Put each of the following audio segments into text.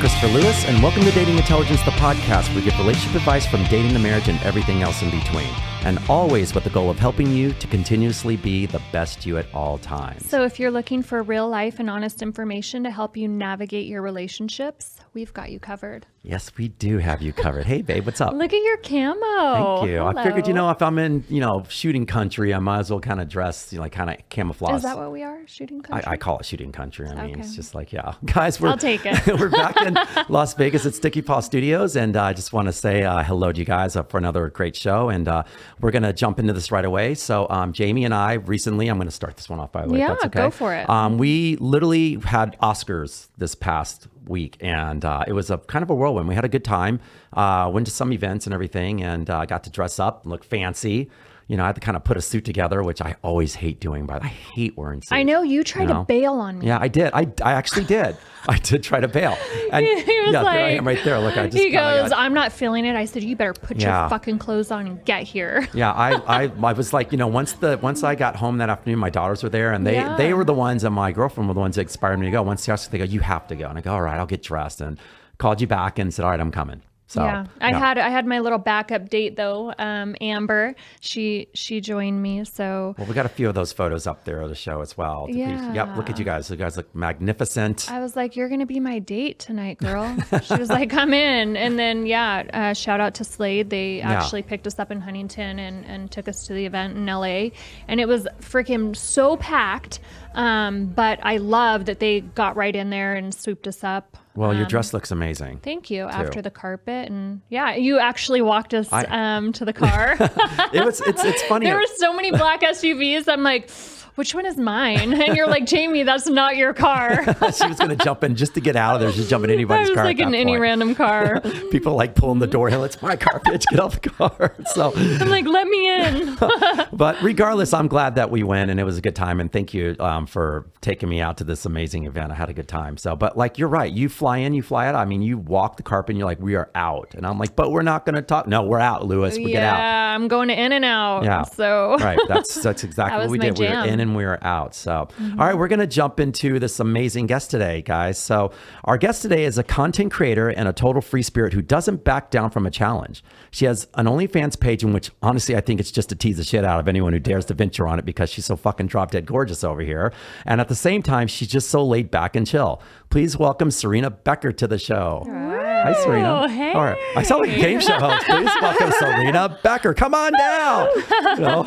Christopher Lewis, and welcome to Dating Intelligence, the podcast where we give relationship advice from dating to marriage and everything else in between. And always with the goal of helping you to continuously be the best you at all times. So if you're looking for real life and honest information to help you navigate your relationships, we've got you covered. Yes, we do have you covered. Hey, babe, what's up? Look at your camo. Thank you. Hello. I figured, if I'm in, shooting country, I might as well kind of dress, kind of camouflage. Is that what we are? Shooting country? I call it shooting country. I mean, Okay. it's just like, yeah. Guys, I'll take it. We're back in Las Vegas at Sticky Paw Studios, and I just want to say hello to you guys for another great show, and we're going to jump into this right away. So Jamie and I recently, I'm going to start this one off, by the way. Yeah, if that's okay. go for it. We literally had Oscars this past week, and it was a kind of a whirlwind. We had a good time, went to some events and everything, and got to dress up and look fancy. I had to kind of put a suit together, which I always hate doing, but I hate wearing suits. I know you tried to bail on me. Yeah, I did. I actually did. I did try to bail. And He was yeah, like, there I am right there. Look, I just he goes, I'm not feeling it. I said, you better put your Yeah. fucking clothes on and get here. Yeah, I was like, once I got home that afternoon, my daughters were there, and they were the ones, and my girlfriend were the ones that inspired me to go. Once they go, you have to go, and I go, all right, I'll get dressed, and called you back and said, all right, I'm coming. So, yeah, I had my little backup date though. Amber, she joined me. So well, we got a few of those photos up there of the show as well. Yep. Look at you guys. You guys look magnificent. I was like, you're gonna be my date tonight, girl. She was like, come in. And then shout out to Slade. They actually picked us up in Huntington and took us to the event in LA, and it was freaking so packed. But I love that they got right in there and swooped us up. Well, your dress looks amazing. Thank you. Too. After the carpet, and you actually walked us to the car. It's funny. There were so many black SUVs. I'm like, which one is mine? And you're like, Jamie, that's not your car. She was going to jump in just to get out of there. She's jumping in anybody's car. I was like in any random car. People like pulling the door. Hey, it's my car, bitch. Get out the car. So I'm like, let me in. But regardless, I'm glad that we went, and it was a good time. And thank you for taking me out to this amazing event. I had a good time. So, but like, you're right. You fly in, you fly out. I mean, you walk the carpet and you're like, we are out. And I'm like, but we're not going to talk. No, we're out, Lewis. We get out. Yeah, I'm going to In-N-Out. Yeah. So right. That's exactly what we did. Jam. We were in and we were out. So, all right, we're going to jump into this amazing guest today, guys. So our guest today is a content creator and a total free spirit who doesn't back down from a challenge. She has an OnlyFans page in which, honestly, I think it's just to tease the shit out of anyone who dares to venture on it because she's so fucking drop dead gorgeous over here. And at the same time, she's just so laid back and chill. Please welcome Serena Becker to the show. Hi, Serena. Hey. All right. I sound like a game show host. Please welcome Serena Becker. Come on down.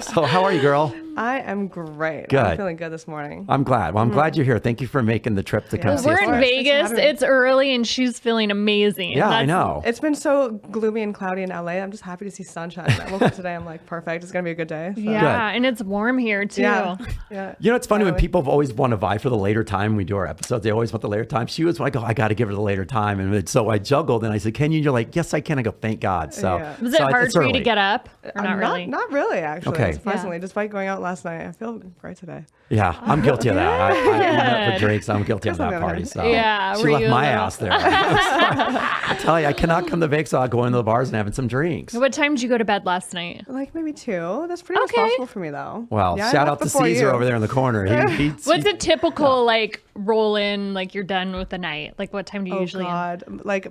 So how are you, girl? I am great. Good. I'm feeling good this morning. I'm glad. Well, I'm glad you're here. Thank you for making the trip to come see we're us. in Vegas. It's early and she's feeling amazing. Yeah, I know. It's been so gloomy and cloudy in LA. I'm just happy to see sunshine. I woke up today. I'm like, perfect. It's going to be a good day. So. Yeah, and it's warm here too. Yeah. It's funny when people always want to vie for the later time we do our episodes. They always want the later time. She was like, I got to give her the later time. And so I juggled and I said, can you? You're like, yes, I can. I go, thank God. So was it hard for you to get up? Or not really? Not really, actually. Okay. Surprisingly, despite going out last night, I feel great today. Yeah, I'm guilty of that. I went out for drinks. I'm guilty of that on party. the So Yeah, she were left you my a little- ass there. I tell you, I cannot come to Vegas without going to the bars and having some drinks. What time did you go to bed last night? Like maybe 2. That's pretty Okay. responsible for me, though. Well, Yeah, I shout left out to before Caesar you. over there in the corner. What's a typical roll in, like you're done with the night? Like what time do you Oh, usually God. Like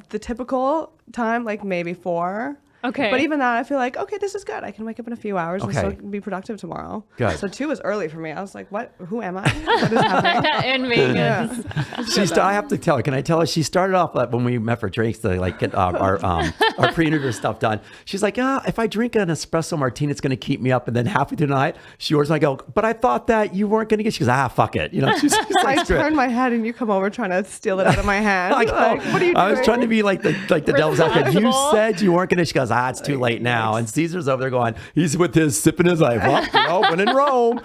the typical time, like maybe 4. Okay. But even that, I feel like, okay, this is good. I can wake up in a few hours and Okay. still be productive tomorrow. Good. So 2 is early for me. I was like, what? Who am I? What is happening? in Vegas? I have to tell her. Can I tell her? She started off when we met for drinks to get our pre-interview stuff done. She's like, if I drink an espresso martini, it's going to keep me up. And then halfway through the night, she orders. And I go, but I thought that you weren't going to get. She goes, fuck it. She's like, I turned my head and you come over trying to steal it out of my hand. I, Like, what are you doing? I was trying to be like the devil's advocate. You Responsible. said you weren't going to. She goes, it's too late now. And Caesar's over there going, he's with his sipping his life. Well, when in Rome.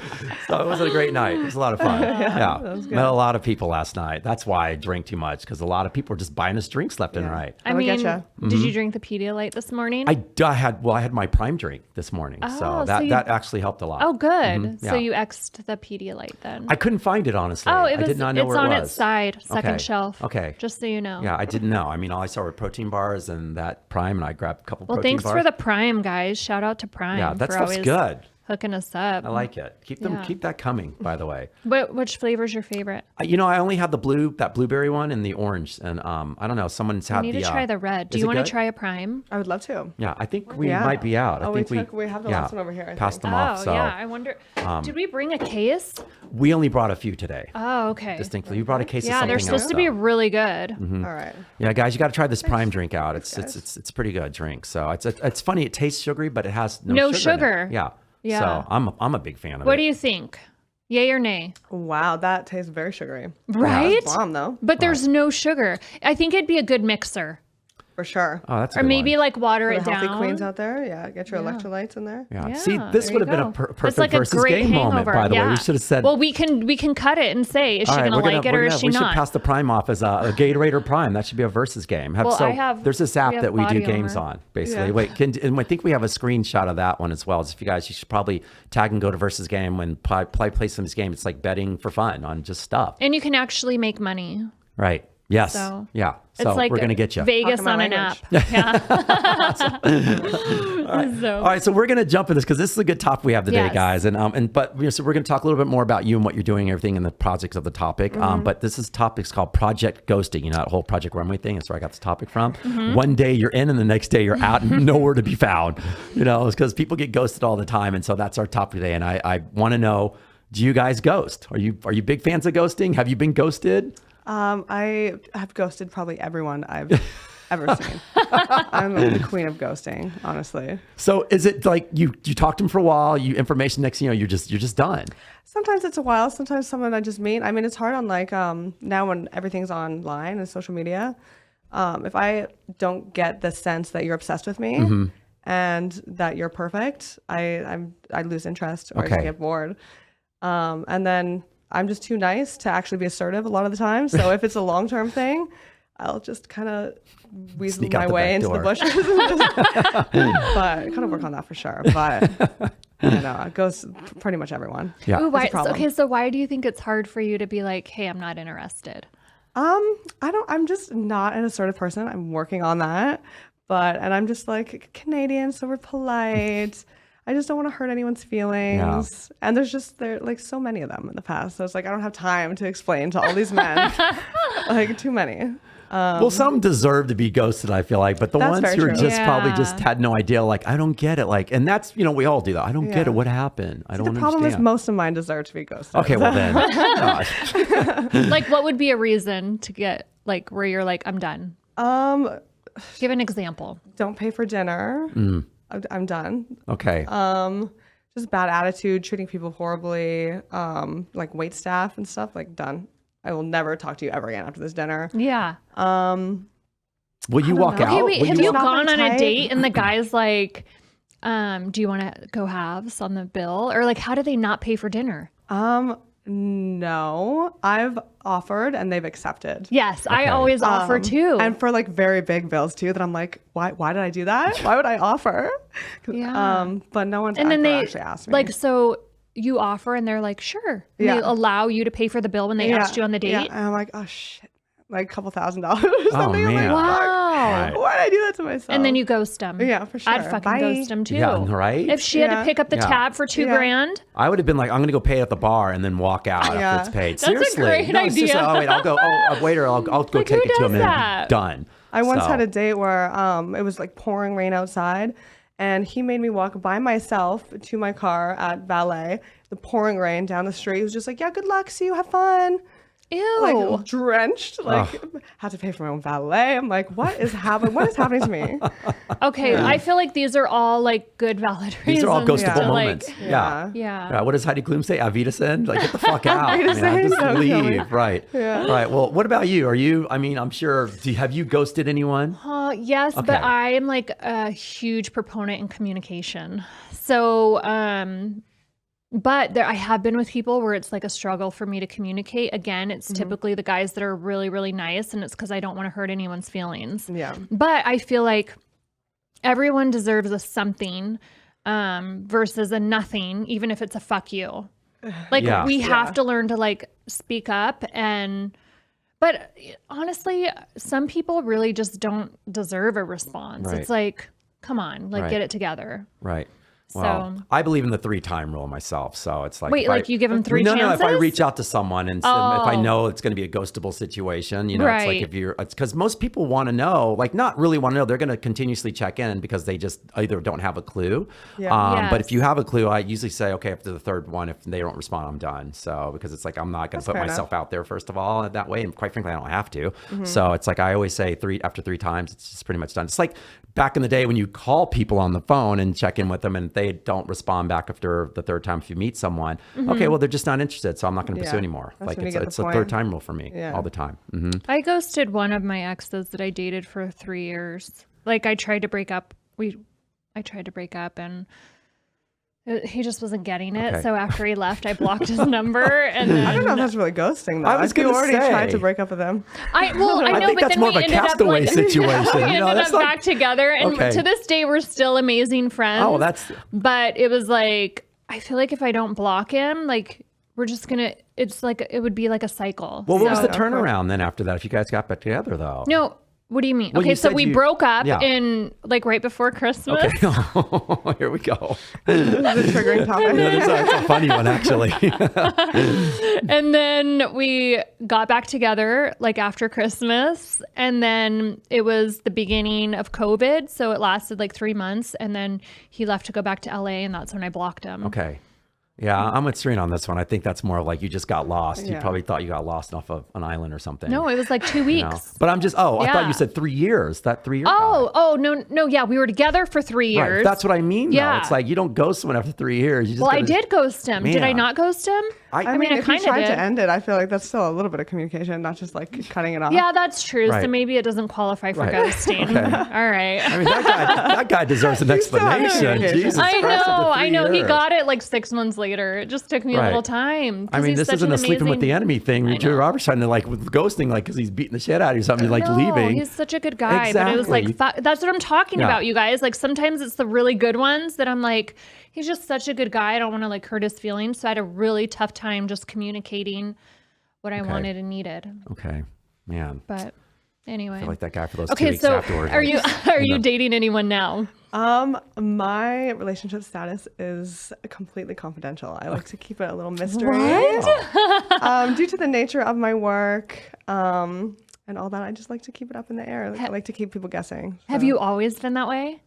So it was a great night. It was a lot of fun. Yeah. Met a lot of people last night. That's why I drank too much, because a lot of people were just buying us drinks left and right. I I'll mean, getcha. did you drink the Pedialyte this morning? I had my Prime drink this morning. So that actually helped a lot. Oh, good. Mm-hmm. So Yeah. you X'd the Pedialyte then. I couldn't find it, honestly. Oh, I did not know where it was. It's on its side, second Okay. shelf. Okay. Just so you know. Yeah, I didn't know. I mean, all I saw were protein bars and that Prime, and I grabbed a couple Well, protein thanks bars. for the Prime, guys. Shout out to Prime. Yeah, that for stuff's always good. hooking us up. I like it. Keep that coming, by the way. Which flavor is your favorite? I only had that blueberry one and the orange. And I don't know, someone's had I need to try the red. Do you want to try a prime? I would love to. Yeah, I think we might be out. Oh, I think we have the last one over here. I passed think. them off. So yeah. I wonder, did we bring a case? we only brought a few today. Oh, okay. Distinctly. You brought a case of Yeah, something they're supposed else, to be though. really good. All right. Yeah, guys, you got to try this prime drink out. It's a pretty good drink. So it's funny. It tastes sugary, but it has no sugar. In it. Yeah. Yeah. So I'm a big fan of it. What do you think? Yay or nay? Wow, that tastes very sugary. Right? That's bomb though. But there's no sugar. I think it'd be a good mixer. For sure. Oh, that's a Or good maybe one. like water For it the healthy down. queens out there, get your electrolytes in there. Yeah. Yeah, See, this there would have you been a go. perfect It's like a versus great game moment, hangover. by the way. We should have said. Well, we can cut it and say, is she all right, gonna like it or is she we not? should pass the prime off as a Gatorade or Prime. That should be a versus game. There's this app that we do games on, basically. Yeah. Wait, and I think we have a screenshot of that one as well. So if you guys, you should probably tag and go to versus game when play some game. It's like betting for fun on just stuff. And you can actually make money. Right. Yes. So yeah. It's So like we're gonna get you. Vegas Talking my on an app. language. Yeah. All right, so we're gonna jump in this because this is a good topic we have today, Yes. guys. So we're gonna talk a little bit more about you and what you're doing, everything in the projects of the topic. But this topic's called Project Ghosting. You know that whole Project Runway thing. That's where I got this topic from. One day you're in, and the next day you're out, and nowhere to be found. It's because people get ghosted all the time, and so that's our topic today. And I want to know: do you guys ghost? Are you big fans of ghosting? Have you been ghosted? I have ghosted probably everyone I've ever seen. I'm the queen of ghosting, honestly. So is it like you talk to them for a while, information, next thing you know, you're just done? Sometimes it's a while. Sometimes someone I just meet. I mean, it's hard on now when everything's online and social media. If I don't get the sense that you're obsessed with me and that you're perfect, I lose interest or I just get bored. And then I'm just too nice to actually be assertive a lot of the time. So if it's a long-term thing, I'll just kind of weasel my way into the bushes. But I kind of work on that for sure. But it goes pretty much everyone. Yeah. Ooh, It's a problem. so why do you think it's hard for you to be like, hey, I'm not interested? I'm just not an assertive person. I'm working on that. And I'm just like Canadian, so we're polite. I just don't want to hurt anyone's feelings. Yeah. And there like so many of them in the past. So it's like, I don't have time to explain to all these men, like too many. Well, some deserve to be ghosted, I feel like, but the ones who are just probably just had no idea, like, I don't get it. Like, and that's, we all do that. I don't get it. What happened? I don't understand. The problem is most of mine deserve to be ghosted. Okay, well then. Gosh. Like, what would be a reason to get like, where you're like, I'm done? Give an example. Don't pay for dinner. I'm done. Okay. Just bad attitude, treating people horribly, like wait staff and stuff, like done. I will never talk to you ever again after this dinner. Yeah. Will you walk out? Okay, wait, have you gone on a type. date and the guy's like, do you want to go halves on the bill? Or like, how do they not pay for dinner? No, I've offered and they've accepted. Yes, I always offer too. And for like very big bills too, that I'm like, why did I do that? Why would I offer? Yeah. But no one's and then they actually asked me. like, so you offer and they're like, sure. And Yeah. they allow you to pay for the bill when they asked you on the date. Yeah. And I'm like, oh shit, like a couple $1,000 or something. I'm man. like, Wow. fuck, why did I do that to myself? And then you ghost them. Yeah, for sure. I'd fucking Bye. ghost them too. Yeah, right? If she had to Yeah. pick up the Yeah. tab for $2 Yeah. grand. I would have been like, I'm going to go pay at the bar and then walk out after Yeah. it's paid. That's a Seriously. great No, seriously. idea. Oh, wait, I'll go. Oh, waiter, I'll go Like, take who it to him does and that? done. I once So- had a date where it was like pouring rain outside, and he made me walk by myself to my car at valet. The pouring rain down the street. He was just like, "Yeah, good luck. See you. Have fun." Ew. Like drenched. Like had to pay for my own valet. I'm like, what is happening? What is happening to me? Okay, I feel like these are all like good valid reasons. These are all ghostable to, moments. Like, Yeah. yeah. What does Heidi Klum say? Avita like, get the fuck out. Avita man. Just don't kill me. leave. Right. Yeah. Right. Well, what about you? I'm sure, have you ghosted anyone? Yes, Okay. but I am like a huge proponent in communication. So, but I have been with people where it's like a struggle for me to communicate. Again, it's typically the guys that are really, really nice, and it's because I don't want to hurt anyone's feelings. Yeah. But I feel like everyone deserves a something versus a nothing, even if it's a fuck you. Like Yeah. we have to learn to like speak up but honestly, some people really just don't deserve a response. Right. It's like, come on, like Right. get it together. Right. Well, So I believe in the 3-time rule myself. So it's like, wait, like you give them 3 chances? No, if I reach out to someone and if I know it's going to be a ghostable situation, you know, it's like if you're, it's because most people want to know, like not really want to know, they're going to continuously check in because they just either don't have a clue. Yeah. But if you have a clue, I usually say, okay, after the 3rd one, if they don't respond, I'm done. So because it's like, I'm not going to put myself out there first of all that way. And quite frankly, I don't have to. So it's like, I always say after 3 times, it's just pretty much done. It's like back in the day when you call people on the phone and check in with them and they don't respond back after the 3rd time if you meet someone, okay, well, they're just not interested, so I'm not going to pursue anymore. Like it's a 3rd time rule for me all the time. I ghosted one of my exes that I dated for 3 years. Like I tried to break up. I tried to break up and he just wasn't getting it. Okay. So after he left, I blocked his number. And then, I don't know if that's really ghosting though. I was going to say. Tried to break up with him. I know, think but that's then more of a castaway situation. We ended up back together. And to this day, we're still amazing friends. Oh, that's. But it was like, I feel like if I don't block him, like we're just going to, it's like, it would be like a cycle. Well, what was the turnaround then after that? If you guys got back together though? No. What do you mean? Well, okay, so we broke up in like right before Christmas. Okay. Here we go. This is a triggering topic. It's a funny one, actually. And then we got back together like after Christmas. And then it was the beginning of COVID. So it lasted like 3 months. And then he left to go back to LA. And that's when I blocked him. Okay. Yeah, I'm with Serena on this one. I think that's more like you just got lost. You probably thought you got lost off of an island or something. No, it was like 2 weeks. You know? But I'm just, I thought you said 3 years. That 3 year no. Yeah, we were together for 3 years. Right. That's what I mean, yeah. though. It's like you don't ghost someone after 3 years. You just I did ghost him. Man. Did I not ghost him? I mean, if you tried to end it, I feel like that's still a little bit of communication, not just like cutting it off. Yeah, that's true. Right. So maybe it doesn't qualify for ghosting. Okay. All right. I mean, that guy deserves an explanation. Jesus Christ, I know. He got it like 6 months later. It just took me a little time. I mean, this isn't a sleeping with the enemy thing. Drew Roberts trying to like with ghosting, like because he's beating the shit out of you, something like leaving. He's such a good guy. Exactly. But it was like that's what I'm talking about, you guys. Like sometimes it's the really good ones that I'm like, he's just such a good guy. I don't want to like hurt his feelings. So I had a really tough time just communicating what I wanted and needed. Okay, man. But anyway, I feel like that guy for those 2 weeks afterwards. Are you dating anyone now? My relationship status is completely confidential. I like to keep it a little mystery. What? Due to the nature of my work, and all that, I just like to keep it up in the air. I like to keep people guessing. So. Have you always been that way?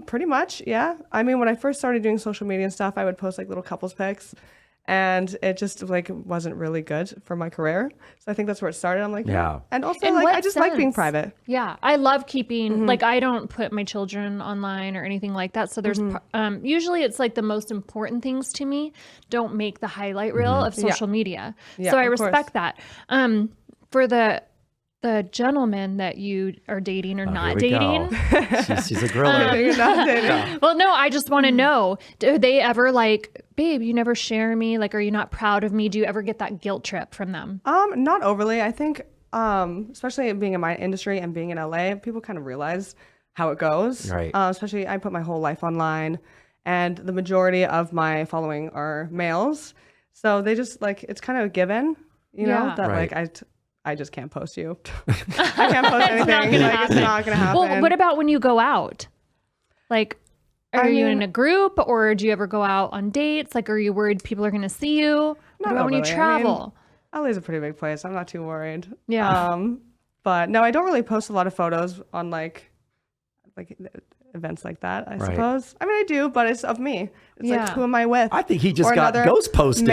Pretty much, yeah. I mean, when I first started doing social media and stuff, I would post like little couples pics, and it just like wasn't really good for my career. So I think that's where it started. I'm like, and also like I just like being private. Yeah, I love keeping like I don't put my children online or anything like that. So there's usually it's like the most important things to me don't make the highlight reel of social media. Yeah, so I respect that. For the gentleman that you are dating or not dating. She's a griller. You're not dating. Well, no, I just want to know, do they ever like, babe, you never share me? Like, are you not proud of me? Do you ever get that guilt trip from them? Not overly. I think, especially being in my industry and being in LA, people kind of realize how it goes. Right. Especially I put my whole life online and the majority of my following are males. So they just like, it's kind of a given, you know, that like I just can't post you. I can't post anything. It's not going to happen. Well, what about when you go out? Like, are you in a group or do you ever go out on dates? Like, are you worried people are going to see you? What about when you travel? I mean, LA is a pretty big place. I'm not too worried. Yeah. But no, I don't really post a lot of photos on like events like that, I suppose. I mean, I do, but it's of me. It's like, who am I with? I think he just got ghost posted.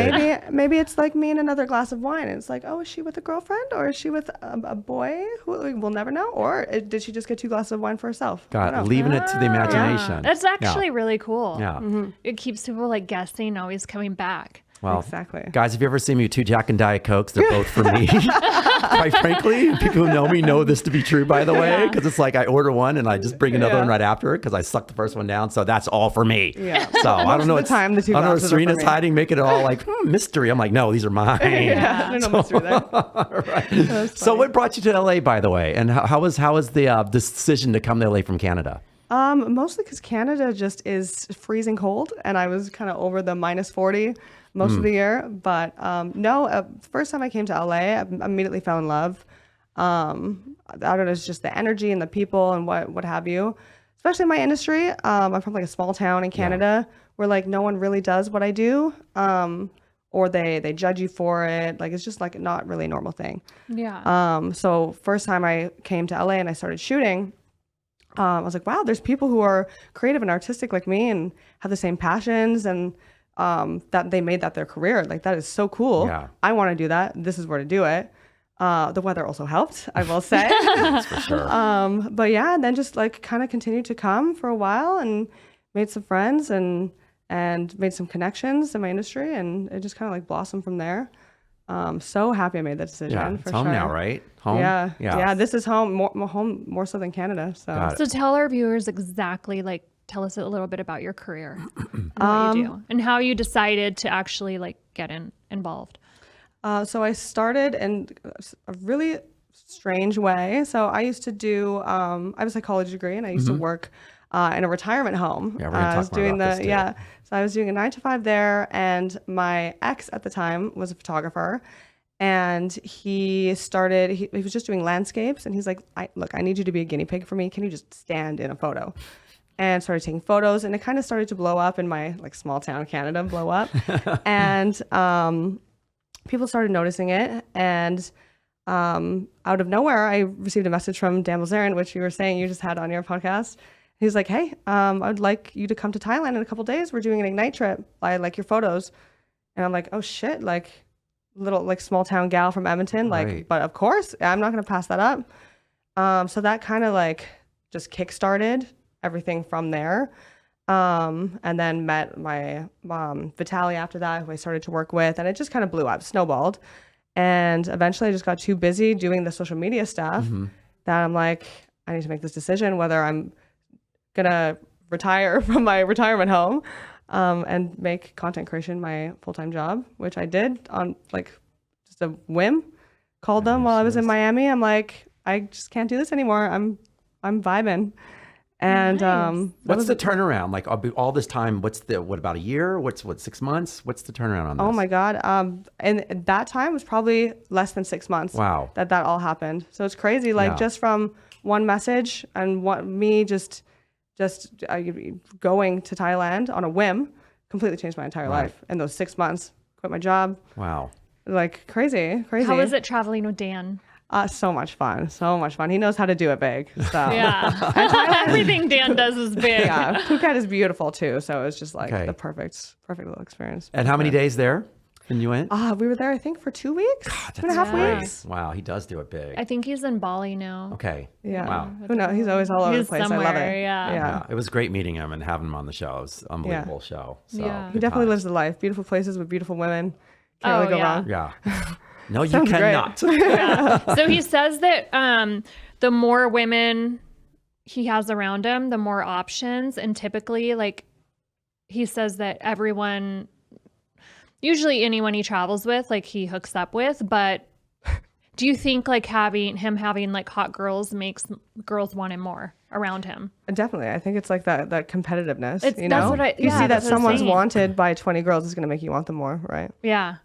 Maybe it's like me and another glass of wine. And it's like, oh, is she with a girlfriend or is she with a boy who we'll never know? Or did she just get 2 glasses of wine for herself? God, leaving it to the imagination. Yeah. That's actually really cool. Yeah. It keeps people like guessing, always coming back. Well, exactly. Guys, if you ever see me with 2 Jack and Diet Cokes, they're both for me. Quite frankly, people who know me know this to be true, by the way, because it's like I order one and I just bring another one right after it because I sucked the first one down. So that's all for me. Yeah. So I don't know. The time the 2 I don't know if glasses Serena's hiding, making it all like mystery. I'm like, no, these are mine. There's no mystery there. Right. So what brought you to LA, by the way? And how was the decision to come to LA from Canada? Mostly because Canada just is freezing cold, and I was kind of over the -40 most of the year. But first time I came to LA, I immediately fell in love. I don't know, it's just the energy and the people and what have you. especially in my industry. I'm from like a small town in Canada where like no one really does what I do. Or they judge you for it. Like, it's just like not really a normal thing. Yeah. So first time I came to LA and I started shooting, I was like, wow, there's people who are creative and artistic like me and have the same passions, and that they made that their career. Like, that is so cool. Yeah. I want to do that. This is where to do it. The weather also helped, I will say. That's for sure. But yeah, and then just like kind of continued to come for a while and made some friends and made some connections in my industry, and it just kind of like blossomed from there. So happy I made that decision. Yeah, for it's home sure. now, right? Home. Yeah. This is home, more so than Canada. So Got it. So tell our viewers exactly, like, tell us a little bit about your career and what you do and how you decided to actually like get involved. So I started in a really strange way. So I used to do, I have a psychology degree, and I used to work in a retirement home. Yeah, we're gonna talk more about this too. So I was doing a 9 to 5 there, and my ex at the time was a photographer, and he was just doing landscapes, and he's like, look, I need you to be a guinea pig for me. Can you just stand in a photo? And started taking photos, and it kind of started to blow up in my like small town Canada, blow up. And people started noticing it, and out of nowhere, I received a message from Dan Bilzerian, which you were saying you just had on your podcast. He's like, hey, I'd like you to come to Thailand in a couple days. We're doing an Ignite trip. I like your photos. And I'm like, oh shit, like little like small town gal from Edmonton. Like, Right. but of course, I'm not going to pass that up. So that kind of like just kickstarted everything from there. And then met my Vitaly after that, who I started to work with, and it just kind of blew up, snowballed. And eventually I just got too busy doing the social media stuff that I'm like, I need to make this decision whether I'm gonna retire from my retirement home and make content creation my full-time job, which I did on like just a whim. Called them while I was in Miami. I'm like, I just can't do this anymore. I'm vibing. And Nice. What's the turnaround? Like all this time, what about a year? What 6 months? What's the turnaround on this? oh my God. And that time was probably less than 6 months. Wow. That all happened. So it's crazy. Like just from one message and me just going to Thailand on a whim completely changed my entire life in those 6 months. Quit my job. Wow. Like crazy. How is it traveling with Dan? So much fun. So much fun. He knows how to do it big. So Yeah. Everything Dan does is big. yeah. Phuket is beautiful too. So it was just like Okay. the perfect little experience. And how many days there when you went? We were there, I think, for 2 weeks, 2.5 great. weeks. Wow, he does do it big. I think he's in Bali now. Okay. Yeah. Wow. Who knows? He's always all over He's the place. I love somewhere, it. yeah. Yeah, it was great meeting him and having him on the show. It was an unbelievable show. So, Yeah. He good definitely times. lives the life. Beautiful places with beautiful women. Can't really go yeah. wrong. Yeah. No, you Sounds great. cannot. So he says that the more women he has around him, the more options. And typically, like, he says that usually anyone he travels with, like, he hooks up with. But do you think like having like hot girls makes girls want him more around him? Definitely. I think it's like that competitiveness. It's- you that's know? what I- you yeah, see that that's what I'm someone's saying. wanted by 20 girls is going to make you want them more, right? Yeah.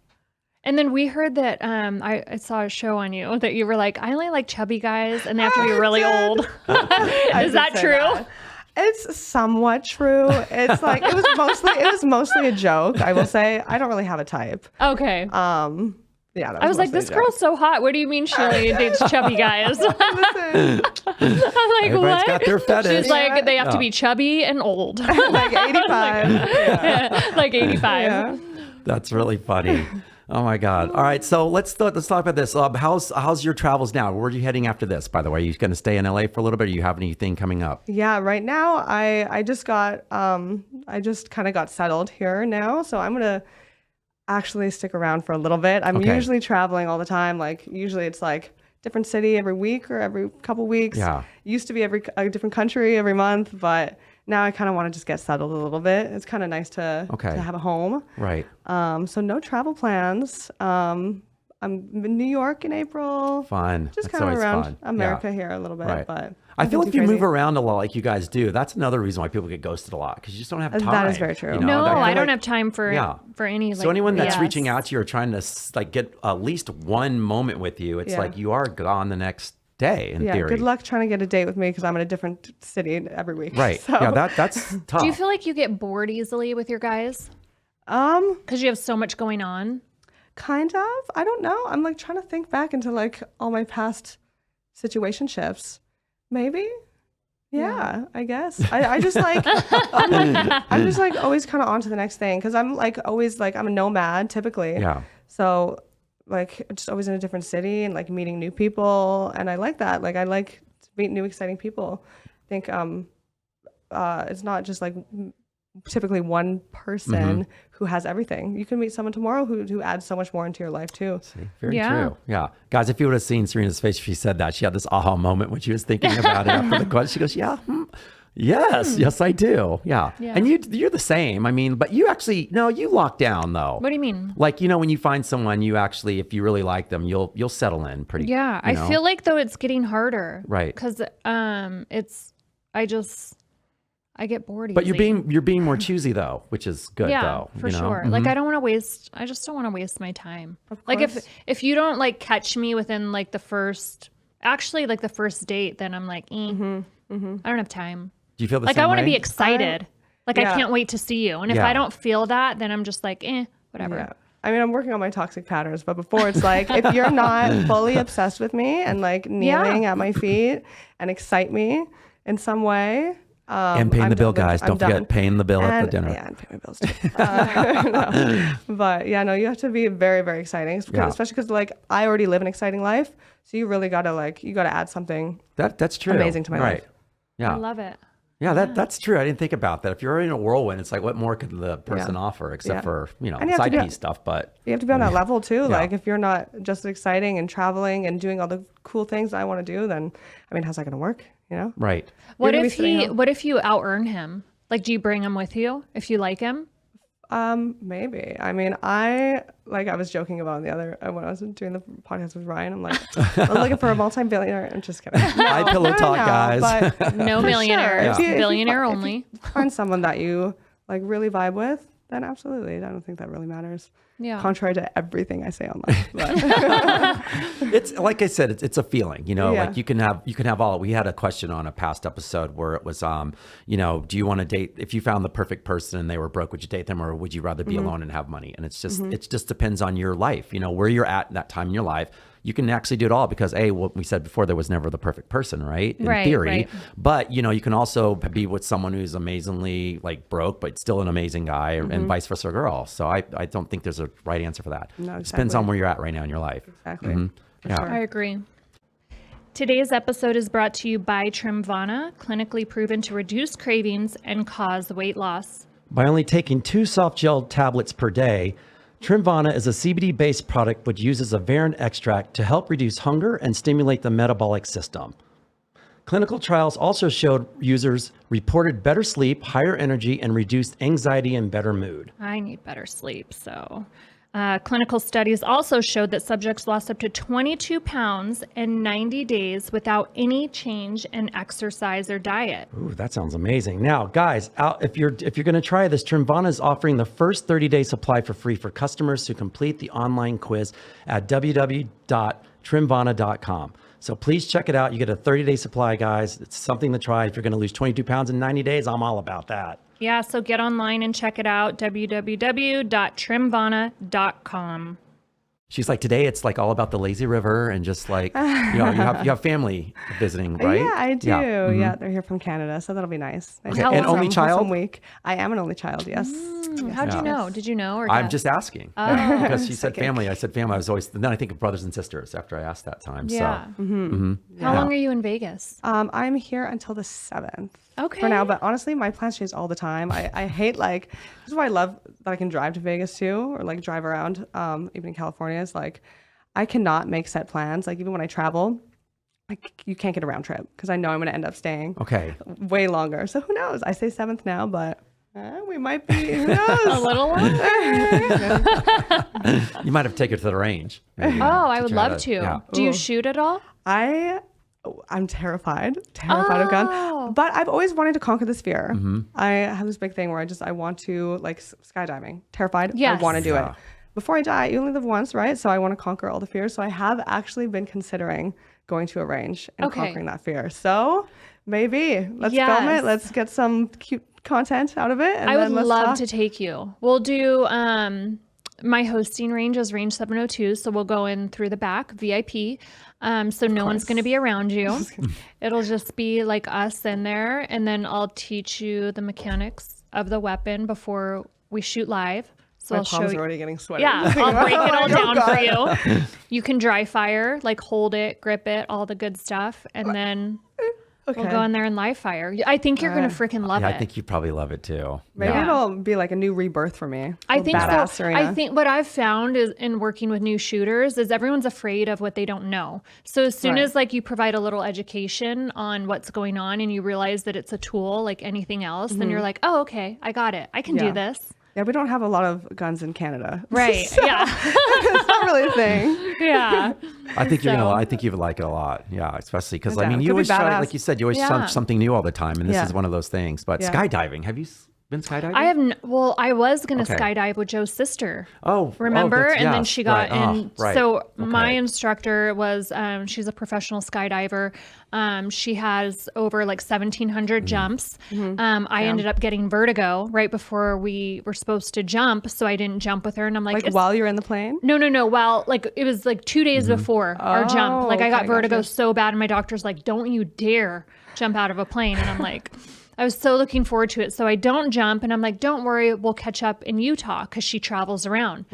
And then we heard that I saw a show on you that you were like, I only like chubby guys and they have to be really old. Is that say true? that. It's somewhat true. It's like it was mostly a joke. I will say I don't really have a type. Okay. Yeah, that I was like, mostly a this joke. girl's so hot. What do you mean she only dates chubby guys? I'm like, Everybody's what? got their fetish. She's like, they have to be chubby and old. like 85. Like 85. Yeah. That's really funny. Oh my God. All right. So let's talk about this. How's your travels now? Where are you heading after this, by the way? Are you going to stay in LA for a little bit? Or do you have anything coming up? Yeah, right now I just kind of got settled here now, so I'm gonna actually stick around for a little bit. I'm Okay. usually traveling all the time. Like usually it's like different city every week or every couple weeks. Yeah. Used to be a different country every month, but now I kind of want to just get settled a little bit. It's kind of nice to have a home. Right. So no travel plans. I'm in New York in April. Fun. Just That's kind of always around fun. America Yeah. here a little bit, Right. but I feel nothing if you too move crazy. around a lot like you guys do, that's another reason why people get ghosted a lot because you just don't have time. That is very true. You know? No, feel I don't like- have time for any. So anyone that's BS. reaching out to you or trying to like get at least one moment with you, it's Yeah. like you are gone the next day in theory. Good luck trying to get a date with me because I'm in a different city every week. Right. So. Yeah, that's tough. Do you feel like you get bored easily with your guys? Because you have so much going on. Kind of. I don't know. I'm like trying to think back into like all my past situationships. Maybe. Yeah, I guess. I just like, I'm just like always kind of on to the next thing. Cause I'm like always like, I'm a nomad typically. Yeah. So like just always in a different city and like meeting new people. And I like that. Like I like to meet new exciting people. I think it's not just like typically one person who has everything. You can meet someone tomorrow who adds so much more into your life too. See, very true. Yeah. Guys, if you would have seen Serena's face, she said that. She had this aha moment when she was thinking about it after the question. She goes, yes, I do. Yeah. And you're the same. I mean, but you actually, no, you lock down though. What do you mean? Like, you know, when you find someone, you actually, if you really like them, you'll settle in pretty. Yeah. I feel like though it's getting harder. Right. Because I get bored easily. But you're being more choosy though, which is good though. For sure. Like I just don't want to waste my time. Like if you don't like catch me within like the first date, then I'm like, I don't have time. Do you feel the like same I want to way? be excited. I can't wait to see you. And if I don't feel that, then I'm just like, whatever. Yeah. I mean, I'm working on my toxic patterns, but before it's like, if you're not fully obsessed with me and like kneeling at my feet and excite me in some way. And paying the bill, guys. Don't forget paying the bill at the dinner. Yeah, and pay my bills too. No. But yeah, no, you have to be very, very exciting, especially because like I already live an exciting life. So you really gotta add something. That's true. Amazing to my life. Yeah, I love it. Yeah, that's true. I didn't think about that. If you're in a whirlwind, it's like, what more could the person offer except for side piece stuff? But you have to be on that level too. Like if you're not just exciting and traveling and doing all the cool things I want to do, then I mean, how's that gonna work? You know? Right. What if you out-earn him? Like, do you bring him with you if you like him? Maybe. I mean, I was joking about when I was doing the podcast with Ryan, I'm like, I'm looking for a multi-billionaire. I'm just kidding. I pillow talk, guys. But no millionaires, sure. billionaire only. If you find someone that you like really vibe with, then absolutely. I don't think that really matters. Yeah. Contrary to everything I say online. But. It's like I said, it's a feeling, like you can have all. We had a question on a past episode where it was, do you want to date, if you found the perfect person and they were broke, would you date them or would you rather be alone and have money? And it's just, it just depends on your life, where you're at that time in your life. You can actually do it all because what we said before, there was never the perfect person, right? In theory. Right. But, you can also be with someone who's amazingly like broke, but still an amazing guy and vice versa girl. So I don't think there's a right answer for that. No, exactly. It depends on where you're at right now in your life. Exactly. Yeah. Sure. I agree. Today's episode is brought to you by Trimvana, clinically proven to reduce cravings and cause weight loss. By only taking 2 soft gel tablets per day, Trimvana is a CBD-based product which uses a verin extract to help reduce hunger and stimulate the metabolic system. Clinical trials also showed users reported better sleep, higher energy, and reduced anxiety and better mood. I need better sleep, so... clinical studies also showed that subjects lost up to 22 pounds in 90 days without any change in exercise or diet. Ooh, that sounds amazing. Now, guys, if you're going to try this, Trimvana is offering the first 30-day supply for free for customers who complete the online quiz at www.trimvana.com. So please check it out. You get a 30-day supply, guys. It's something to try. If you're going to lose 22 pounds in 90 days, I'm all about that. Yeah, so get online and check it out, www.trimvana.com. She's like, today it's like all about the lazy river and just like, you have family visiting, right? Yeah, I do. Yeah, they're here from Canada, so that'll be nice. Okay. And only child? Week. I am an only child, yes. How'd you know? Did you know? Or I'm just asking. Because she said family. I said family. Then I think of brothers and sisters after I asked that time. Yeah. So. How long are you in Vegas? I'm here until the 7th. Okay. For now, but honestly, my plans change all the time. I hate this is why I love that I can drive to Vegas too, or like drive around, even in California. It's like, I cannot make set plans. Like even when I travel, you can't get a round trip because I know I'm going to end up staying way longer. So who knows? I say 7th now, but we might be, who knows? A little longer. You might have to take her to the range. Maybe, I would love to. Yeah. Do you shoot at all? I'm terrified of guns, but I've always wanted to conquer this fear. I have this big thing where I want to like skydiving. Terrified. Yes. I want to do it. Before I die, you only live once, right? So I want to conquer all the fears. So I have actually been considering going to a range and Okay. conquering that fear. So maybe let's Yes. film it. Let's get some cute content out of it. And I would then let's love talk. to take you. We'll do my hosting range is range 702, so we'll go in through the back, VIP. So no one's going to be around you. It'll just be like us in there, and then I'll teach you the mechanics of the weapon before we shoot live. So My I'll show palms are you. already getting sweaty. Yeah, I'll break it all Oh, down for you. You can dry fire, like hold it, grip it, all the good stuff, and then we'll go in there and live fire. I think you're gonna freaking love Yeah, it. I think you probably love it too. Maybe Yeah. it'll be like a new rebirth for me. I think Badass so. Serena. I think what I've found is in working with new shooters is everyone's afraid of what they don't know. So as soon Right. as like you provide a little education on what's going on and you realize that it's a tool like anything else, then you're like, oh, okay, I got it. I can do Yeah. this. Yeah, we don't have a lot of guns in Canada. Right. Yeah. It's not really a thing. Yeah. I think you're So- gonna. I think you would like it a lot. Yeah, especially because Yeah, I mean, it you could be always try, badass. like you said, you always Yeah. try something new all the time, and this Yeah. is one of those things. But Yeah. skydiving, have you been skydiving? I have well, I was gonna Okay. skydive with Joe's sister. Oh, Remember? that's- and then yes, she got right. in. Oh, right. So my Okay. instructor was, she's a professional skydiver. She has over like 1,700 jumps. I ended up getting vertigo right before we were supposed to jump. So I didn't jump with her. And I'm like, Like it's- while you're in the plane? no. Well, like it was like 2 days before our jump. Like I got okay, vertigo gotcha. so bad, and my doctor's like, "Don't you dare jump out of a plane." And I'm like, I was so looking forward to it. So I don't jump, and I'm like, "Don't worry, we'll catch up in Utah," because she travels around.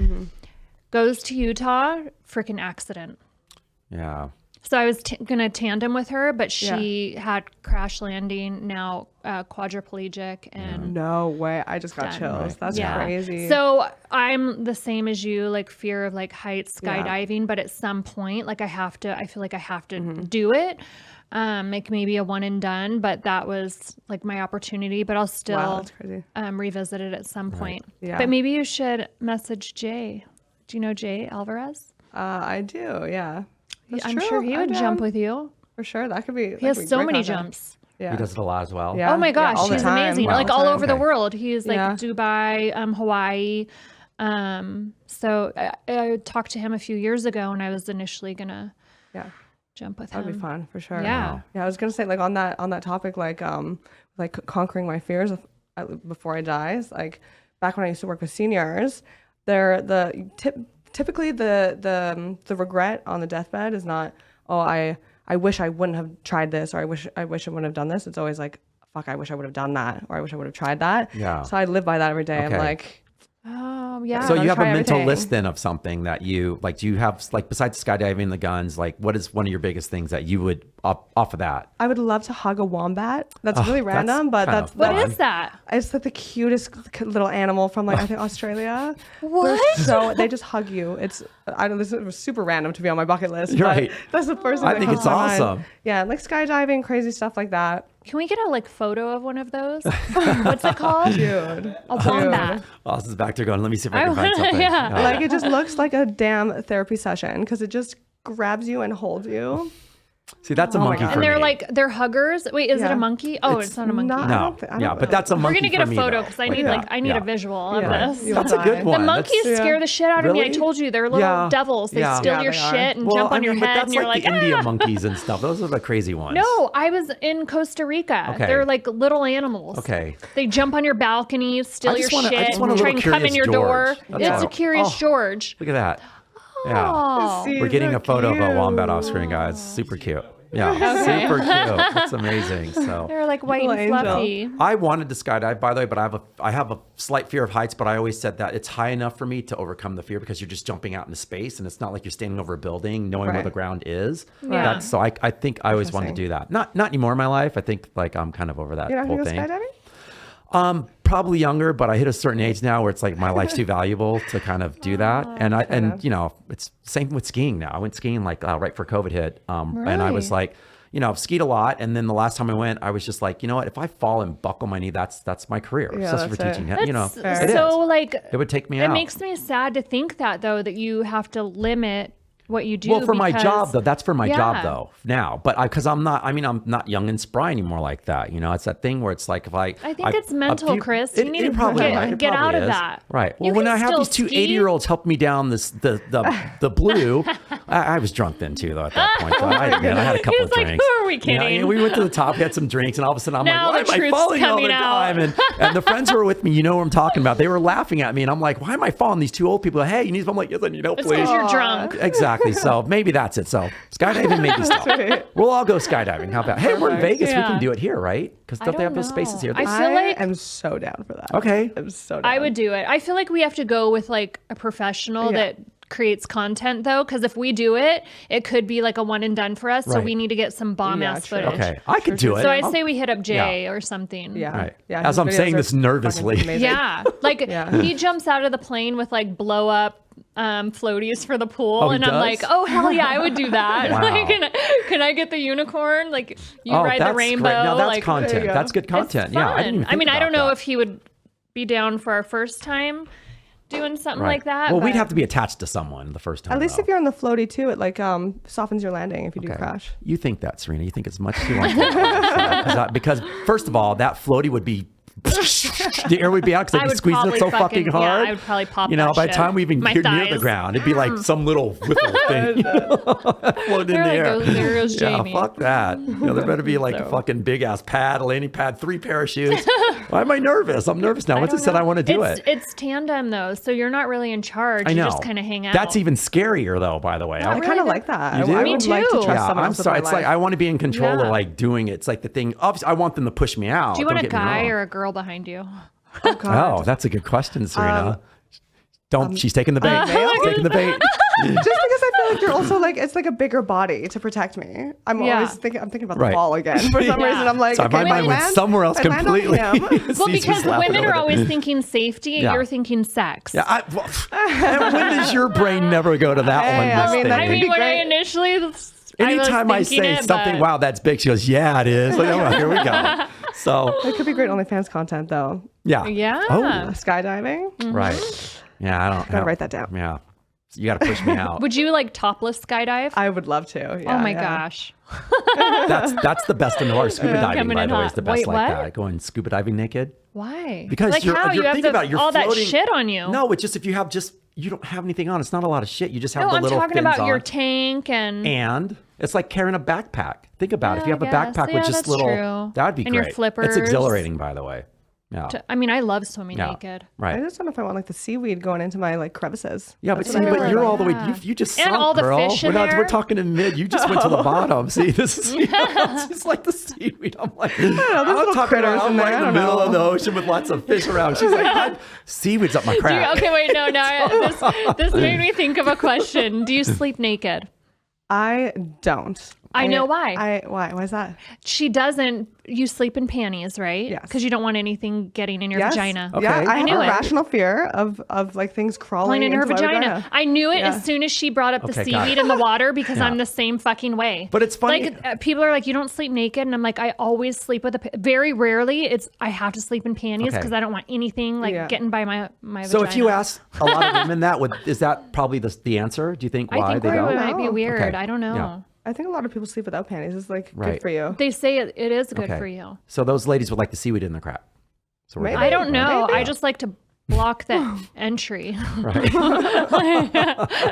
Goes to Utah, freaking accident. Yeah. So I was gonna tandem with her, but she had crash landing, now quadriplegic, and No way. I just got Done. chills. That's yeah. crazy. So I'm the same as you, like fear of like heights, Yeah. skydiving, but at some point, like I feel like I have to Mm-hmm. do it. Like maybe a one and done, but that was like my opportunity, but I'll wow, still that's crazy. revisit it at some point. Yeah. But maybe you should message Jay. Do you know Jay Alvarez? I do, yeah. That's I'm true. sure he I'm would down. jump with you. For sure. That could be. He has so many jumps. Yeah. He does it a lot as well. Yeah. Oh my gosh, all the he's time. amazing. Wow. Like All all the over time. the world. He's like Yeah. Dubai, Hawaii. So I talked to him a few years ago, and I was initially gonna Yeah. jump with That'd him. be fun for sure. Yeah. Yeah. I was gonna say like on that topic, like conquering my fears before I die. Is, like back when I used to work with seniors, typically the regret on the deathbed is not, oh, I wish I wouldn't have tried this, or I wish I wouldn't have done this. It's always like, fuck, I wish I would have done that, or I wish I would have tried that. Yeah. So I live by that every day. Okay. I'm like, Oh yeah. So gotta you have a try mental everything. list then of something that you like. Do you have like besides skydiving, the guns? Like, what is one of your biggest things that you would off of that? I would love to hug a wombat. That's Oh, really that's random, but kind that's of What fun. is that? It's like the cutest little animal from like I think Australia. What? So they just hug you. It's I don't. This was super random to be on my bucket list. Right. But that's the first thing. I that think comes it's to my mind. awesome. Yeah, like skydiving, crazy stuff like that. Can we get a like photo of one of those? What's it called? Dude, A wombat. Austin's back there going, let me see if I I can find wanna- something. yeah. like it just looks like a damn therapy session because it just grabs you and holds you. See, that's a Oh my monkey God. for And they're me. like they're huggers. Wait, is it Yeah. a monkey? Oh, It's it's not a monkey. not- I No, don't thi- I yeah, don't but know. that's a We're monkey gonna get a for me, photo though. because I need I need yeah. a visual Yeah. of this. You'll That's a die. good one. The monkeys That's- scare the shit out of me. I Really? told you they're little Yeah. devils. They Yeah. steal Yeah, your they are. shit and Well, jump on I your mean, but head, that's and you're like like, the India ah! monkeys and stuff. Those are the crazy ones. No, I was in Costa Rica. Okay. They're like little animals. Okay. They jump on your balcony, steal I your just wanna- I shit, just want a try little and come in Curious your door. George. That's It's all. a Curious Oh. George. Look at that. Yeah. Oh. See, We're getting so a photo of a cute. wombat off screen, guys. Super cute. Yeah. Okay. Super cute. That's amazing. So They're like white Little and angel. fluffy. I wanted to skydive, by the way, but I have a slight fear of heights, but I always said that it's high enough for me to overcome the fear because you're just jumping out into space and it's not like you're standing over a building knowing where Right. the ground is. Yeah. So I think I always wanted to do that. Not anymore in my life. I think like I'm kind of over that You're not whole gonna go thing. skydiving? Probably younger, but I hit a certain age now where it's like my life's too valuable to kind of do that. And you know, it's same with skiing now. I went skiing like right before COVID hit. And I was Really? like, you know, I've skied a lot. And then the last time I went, I was just like, you know what, if I fall and buckle my knee, that's my career. Yeah, Especially for that's it. teaching, you know, That's it so is. like It would take me it out. makes me sad to think that though that you have to limit what you do. Well, for my because- job though, that's for my job Yeah. though now. But because I'm not young and spry anymore like that. You know, it's that thing where it's like if I think it's mental, Chris. You need to probably get out of is. that. Right. Well, You when can I have still these two ski. 80-year-olds help me down the blue, I was drunk then too, though. At that point, though. I had a couple of like, drinks. who are we kidding? We went to the top, had some drinks, and all of a sudden I'm Now like, the why am I truth's falling all the coming out. time? And the friends who were with me, you know what I'm talking about. They were laughing at me, and I'm like, why am I falling? These two old people, hey, you need help? I'm like, yes, I need help, It's please. because you're drunk. Exactly. So maybe that's it. So skydiving, maybe stop. We'll all go skydiving. How about? Hey, we're in Vegas. We Yeah. can do it here, right? Because don't they have those spaces here? I feel like am so down for that. Okay. I'm so down. I would do it. I feel like we have to go with like a professional that creates content though, because if we do it, it could be like a one and done for us. So Right. we need to get some bomb ass true. footage. Okay, I could do it. So I say we hit up Jay or something. Yeah. Right. Yeah. As his I'm videos saying are this nervously. fucking amazing. Yeah. Like he jumps out of the plane with like blow up floaties for the pool. Oh, he and I'm does? like, oh hell yeah, I would do that. Wow. Like, can I get the unicorn? Like you ride the that's rainbow. Great. Now that's like, content. There you go. That's good it's content. Yeah, I didn't even fun. think I about don't know that. if he would be down for our first time doing something like that. Well, we'd but- have to be attached to someone the first time. At least though. if you're on the floaty too, it like softens your landing if you do crash. You think that, Serena? You think it's much too uncomfortable? Because first of all, that floaty would be. The air would be out because I I'd be would squeezing it probably so fucking yeah, hard. I would probably pop You know, that by the shit. time we even My get near the thighs. ground, it'd be like some little whiffle thing floating in the air. There goes Jamie. Yeah, fuck that. You know, there better be like a fucking big ass pad, a landing pad, 3 parachutes. Why am I nervous? I'm nervous now. Once I said I want to do it. It's tandem though, so you're not really in charge. I know. You just kind of hang out. That's even scarier though, by the way. I kind of like that. You do? I Me would like to too. trust Yeah, someone I'm else with sorry. my It's like life. I want to be in control of Yeah. like doing it. It's like the thing. Obviously, I want them to push me out. Do you want Don't a get me guy wrong. or a girl behind you? Oh, God. Oh, that's a good question, Serena. Don't. She's taking the bait. male? She's taking the bait. Just because I feel like you're also like it's like a bigger body to protect me. I'm Yeah. always thinking. I'm thinking about Right. the ball again for some Yeah. reason. I'm like, So my okay, mind went land- somewhere else I land on completely. him. Well, Sees me because slapping women over are the- always thinking safety. Yeah. You're thinking sex. Yeah. And when does your brain never go to that one? Hey, I Miss mean, that Thing? I could mean, be when I great. initially, Anytime I was thinking say it, something, but- wow, that's big, she goes, yeah, it is. Like, oh, here we go. So, It could be great OnlyFans content though. yeah. Yeah. Oh, Skydiving. right. Yeah, I don't. Gotta write that down. Yeah. So you got to push me out. Would you like topless skydive? I would love to. Yeah, oh my yeah. gosh. That's the best in the world. Scuba diving, coming by in the way, hot. is the best Wait, like what? that. Going scuba diving naked. Why? Because like you're, how you're you have thinking about you're all that floating. shit on you. No, it's just if you have you don't have anything on. It's not a lot of shit. You just have No, the I'm little talking fins about on. your tank and And it's like carrying a backpack. Think about it. If you have a I guess. backpack Yeah, with just that's little, true. that would be And your great. flippers. It's exhilarating, by the way. Yeah. I mean, I love swimming Yeah. naked. Right. I just don't know if I want like the seaweed going into my like crevices. Yeah, but That's see, what I but worry you're about. all the way. Yeah. You just And sunk, all the girl. fish We're in not. there. We're talking in mid. You just went to the bottom. See, this is it's like the seaweed. I'm like, there's I'm little talking critters about. I'm in right there. in I the don't middle of the know. ocean with lots of fish around. She's like, seaweed's up my crack. Okay, wait, no, this made me think of a question. Do you sleep naked? I don't. I know why. Why? Why is that? She doesn't. You sleep in panties, right? Yes. Because you don't want anything getting in your Yes. vagina. Okay. Yeah, I have knew a it. rational fear of like things crawling Going in her into my vagina. I knew it Yeah. as soon as she brought up the Okay, got seaweed it. in the water because Yeah. I'm the same fucking way. But it's funny. Like people are like, you don't sleep naked, and I'm like, I always sleep with very rarely. I have to sleep in panties Okay. because I don't want anything like Yeah. getting by my So vagina. if you ask a lot of women that, is that probably the answer? Do you think why I think they it don't? might be know. weird. Okay. I don't know. Yeah. I think a lot of people sleep without panties. It's like Right. good for you. They say it is good Okay. for you. So those ladies would like the seaweed in their crap. So we're Maybe. good. I don't know. Maybe. I just like to block the entry. Right.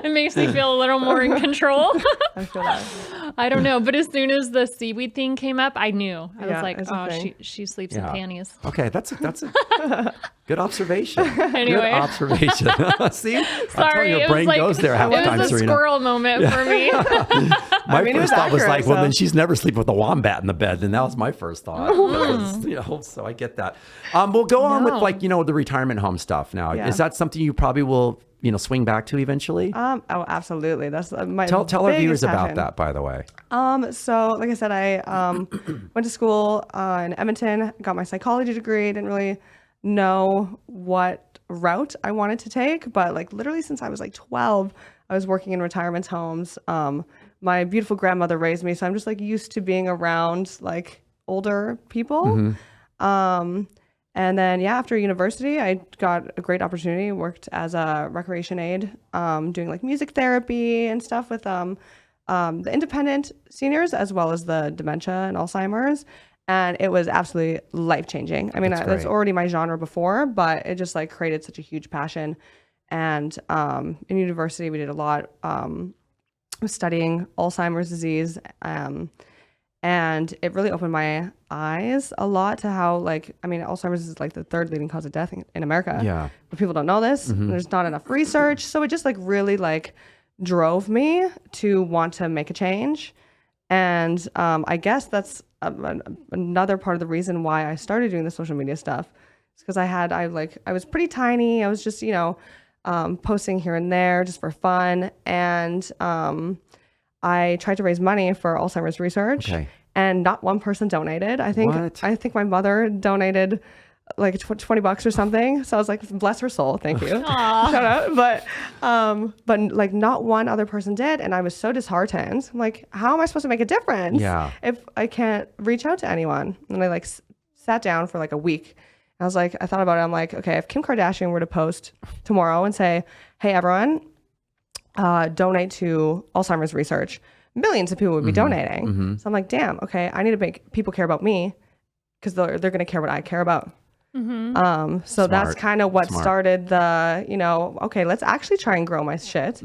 It makes me feel a little more in control. I feel that. I don't know, but as soon as the seaweed thing came up, I knew. I was Yeah, like, it's a oh, thing. she sleeps Yeah. in panties. Okay, that's a good observation. Anyway. Good observation. See, I'm telling Sorry, you, it your brain was like goes there half the time, it was a Serena. squirrel moment for me. My mean, it first was thought was accurate, like, well, so- then she's never sleeping with a wombat in the bed. And that was my first thought. Because, so I get that. We'll go on with No. the retirement home stuff now. Yeah. Is that something you probably will, swing back to eventually? Oh, absolutely. That's my Tell our biggest viewers about passion. that, by the way. So like I said, I went to school in Edmonton, got my psychology degree. Didn't really know what route I wanted to take, but like literally since I was like 12, I was working in retirement homes. My beautiful grandmother raised me, so I'm just like used to being around like older people. And then after university, I got a great opportunity. Worked as a recreation aide, doing like music therapy and stuff with the independent seniors as well as the dementia and Alzheimer's. And it was absolutely life-changing. I mean, That's that's great. already my genre before, but it just like created such a huge passion. And in university, we did a lot was studying Alzheimer's disease. And it really opened my eyes a lot to how, like, I mean, Alzheimer's is like the third leading cause of death in America. Yeah. But people don't know this. There's not enough research. So it just like really like drove me to want to make a change. And I guess that's another part of the reason why I started doing the social media stuff. It's because I was pretty tiny. I was just, posting here and there just for fun. And I tried to raise money for Alzheimer's research, and not one person donated. I think my mother donated like $20 or something. So I was like, bless her soul, thank you. Shout out. But like not one other person did, and I was so disheartened. I'm like, how am I supposed to make a difference if I can't reach out to anyone? And I like sat down for like a week. I thought about it. I'm like, okay, if Kim Kardashian were to post tomorrow and say, hey, everyone, donate to Alzheimer's research, millions of people would be donating. So I'm like, damn, okay, I need to make people care about me because they're going to care what I care about. So that's kind of what started the, okay, let's actually try and grow my shit.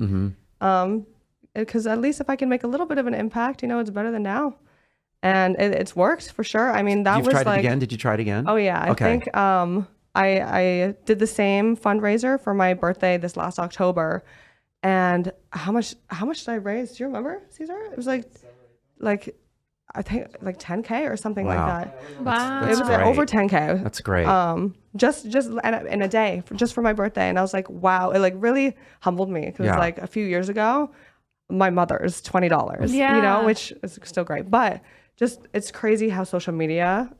Because at least if I can make a little bit of an impact, it's better than now. And it's worked for sure. I mean, You've tried it again? Did you try it again? Oh yeah. I think I did the same fundraiser for my birthday this last October. And how much did I raise? Do you remember, Caesar? It was like I think like 10K or something like that. Wow. It was over 10K. That's great. Just in a day, just for my birthday. And I was like, wow, it like really humbled me because like a few years ago, my mother's $20, which is still great. But just, it's crazy how social media,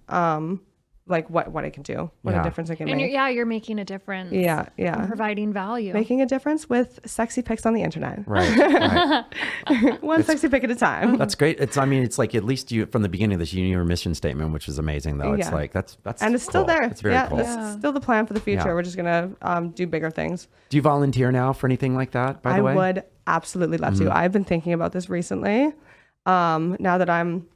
like what it can do, what a difference it can make. You're making a difference. Yeah. And providing value. Making a difference with sexy pics on the internet. Right. One sexy pic at a time. That's great. It's like at least you from the beginning of this, you knew your mission statement, which is amazing though. It's like that's and it's still there. It's very cool. That's still the plan for the future. We're just gonna do bigger things. Do you volunteer now for anything like that? By the way, I would absolutely love to. I've been thinking about this recently. Now that I'm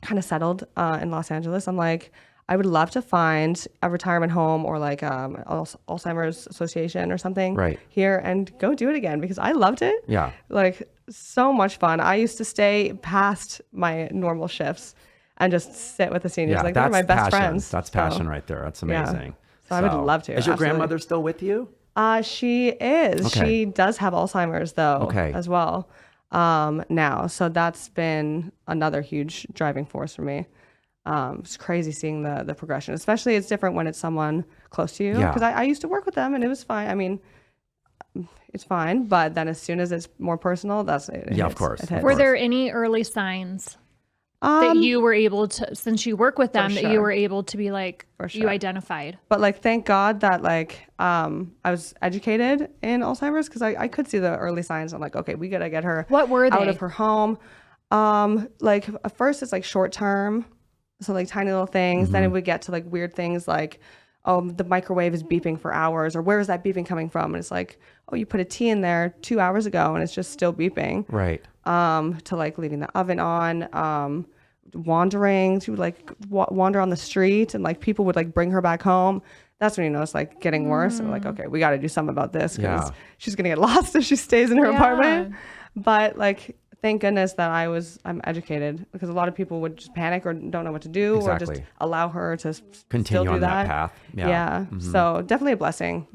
kind of settled in Los Angeles, I'm like, I would love to find a retirement home or like Alzheimer's Association or something here and go do it again because I loved it. Yeah. Like so much fun. I used to stay past my normal shifts and just sit with the seniors. Yeah, like they're my best friends. That's passion right there. That's amazing. So I would love to. Is your grandmother still with you? She is. Okay. She does have Alzheimer's though as well now. So that's been another huge driving force for me. It's crazy seeing the progression, especially it's different when it's someone close to you because I used to work with them and it was fine. I mean, it's fine, but then as soon as it's more personal, that's it. Yeah, of course. Were there any early signs that you were able to, since you work with them, that you were able to be like, you identified? But like, thank God that like, I was educated in Alzheimer's because I could see the early signs. I'm like, okay, we got to get her out of her home. Like at first it's like short term. So like tiny little things, then it would get to like weird things like, oh, the microwave is beeping for hours, or where is that beeping coming from? And it's like, oh, you put a tea in there 2 hours ago and it's just still beeping. Right. To like leaving the oven on, wandering, she would like wander on the street and like people would like bring her back home. That's when you know it's like getting worse. And we're like, okay, we got to do something about this because she's going to get lost if she stays in her apartment. But like, thank goodness that I'm educated because a lot of people would just panic or don't know what to do or just allow her to continue still do on that path. Yeah. So definitely a blessing,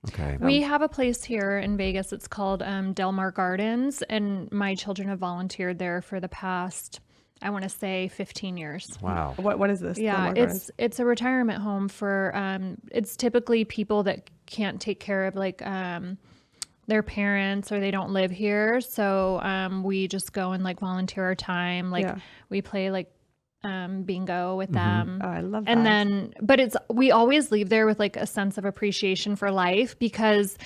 Okay. We have a place here in Vegas. It's called Del Mar Gardens, and my children have volunteered there for the past, I want to say 15 years. Wow. What is this? Yeah, it's a retirement home for, it's typically people that can't take care of like, their parents or they don't live here. So we just go and like volunteer our time. Like we play like bingo with them. Oh, I love that. And then, but we always leave there with like a sense of appreciation for life because